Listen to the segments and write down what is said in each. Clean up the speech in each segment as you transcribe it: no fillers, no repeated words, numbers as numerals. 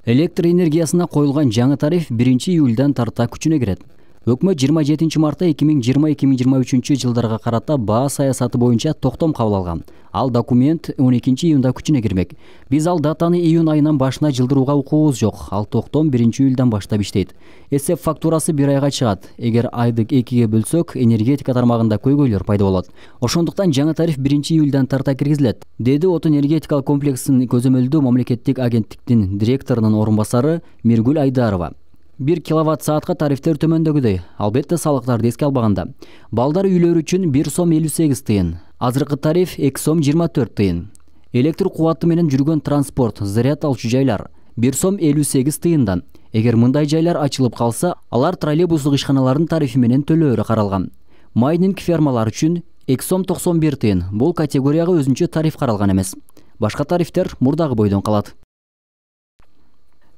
Электр энергиясына коюлган жаңы тариф 1-июлдан тарта күчүнө кирет. Өкмөт 27 мартта 2020-2023 жылдарга карата баа саясаты боюнча токтом кабыл алган. Ал документ 12 июнда күчүнө кирмек. Биз ал датаны июнь айынан башына жылдырууга укугубуз жок. Ал токтом 1-июлдан баштап иштейт. Эсеп фактурасы 1 айга чыгат. Эгер айды 2-ге бөлсөк, энергетика тармагында көйгөйлөр пайда болот. Ошондуктан жаңы тариф 1-июлдан тарта киргизилет, деди Отун энергетикалык комплексин көзөмөлдөө мамлекеттик агенттиктин директорунун орун басары Миргүл Айдарова. 1 киловатт саатка тарифтер төмөндөгүдөй, албетте салыктарды эске албаганда. Балдар үйлөр үчүн 1 сом 58 тыйын, азыркы тариф 2 сом 24 тыйын. Электр кубаты менен жүргөн транспорт, заряд алчу жайлар 1 сом 58 тыйындан. Эгер мындай жайлар ачылып калса, алар троллейбустук ишканалардын тарифи менен төлөөрү каралган. Майнинг фермалар үчүн 2 сом 91 тыйын. Бул категорияга өзүнчө тариф каралган эмес. Башка тарифтер мурдагы бойдон калат.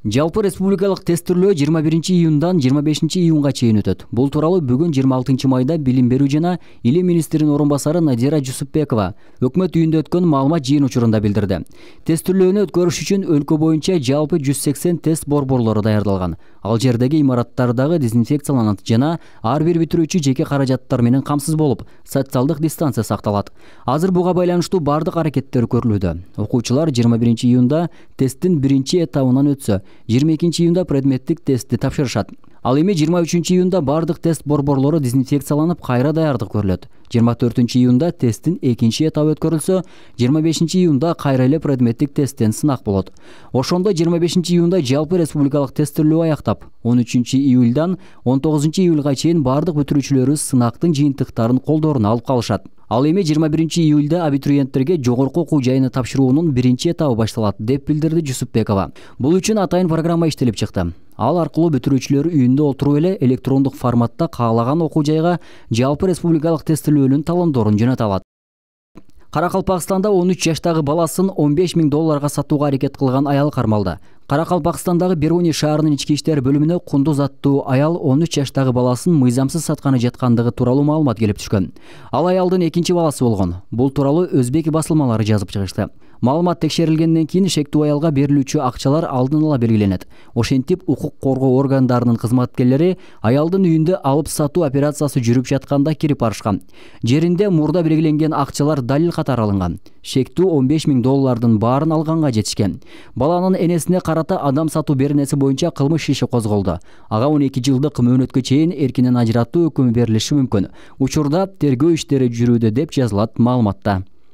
Жалпы республикалык тестирлөө 21 июндан 25 июнга чейин өтөт. Бул тууралуу бүгүн 26 майда Билим берүү жана Илим министринин орун басары Надира Жусупбекова өкмөт үйүндө өткөн маалымат жыйын учурунда билдирди. Тестирлөөнү өткөрүш үчүн өлкө боюнча жалпы 180 тест борборлору даярдалган. Ал жердеги имараттардагы дезинфекцияланат жана ар бир бүтүрүүчү жеке каражаттар менен камсыз болуп, социалдык дистанция сакталат. Азыр буга байланыштуу бардык аракеттер көрүлүүдө. Окуучулар 21 июнда тесттин 1-чи этабынан өтсө, 22 июнда предметтик тестти тапшырышат. Ал эми 23 июнда бардык тест борборлору дезинфекцияланып, кайра даярдык көрүлөт. 24 июнда тесттин 2-чи этабы өткөрүлсө, 25 июнда кайра эле предметтик тесттен сынак болот. Ошондо 25 июнда жалпы республикалык тестирлөө аяктап, 13 июлдан 19 июлга чейин бардык бүтүрүүчүлөрү сынактын жыйынтыктарын колдоруна алып калышат. Ал эми 21 июлда абитуриенттерге жогорку окуу жайына тапшыруунун 1-чи этабы башталат, деп билдирди Жусупбекова. Бул үчүн атайын программа иштелип чыкты. Ал аркылуу бүтүрүүчүлөр үйүндө отуруп эле электрондук форматта каалаган окуу жайга жалпы республикалык тестирлөөнүн талондорун жөнөтө алат. Каракалпакстанда 13 жаштагы баласын $15.000 сатууга аракет кылган аял кармалды. Каракалпакстандагы Беруни шаарынын ички иштер бөлүмүнө кундуз аттуу аял 13 жаштагы баласын мыйзамсыз сатканы жаткандыгы тууралуу маалымат келип түшкөн. Ал аялдын экинчи баласы болгон. Бул тууралуу өзбек басылмалары жазып чыгышты. Маалымат текшерилгенден кийин шектүү аялга берилүүчү акчалар алдын ала белгиленет. Ошентип, укук коргоо органдарынын кызматкерлери аялдын үйүндө алып сатуу операциясы жүрүп жатканда кирип барышкан. Жеринде мурда белгиленген акчалар далил катары алынган. Шектүү $15.000 баарын алганга жетишкен. Баланын энесине карата адам сатуу беренеси боюнча кылмыш иши козголду. Ага 12 жылдык мөөнөткө чейин эркинен ажыратуу өкүмү берилиши мүмкүн. Учурда тергөө иштери жүрүүдө деп жазылат маалыматта.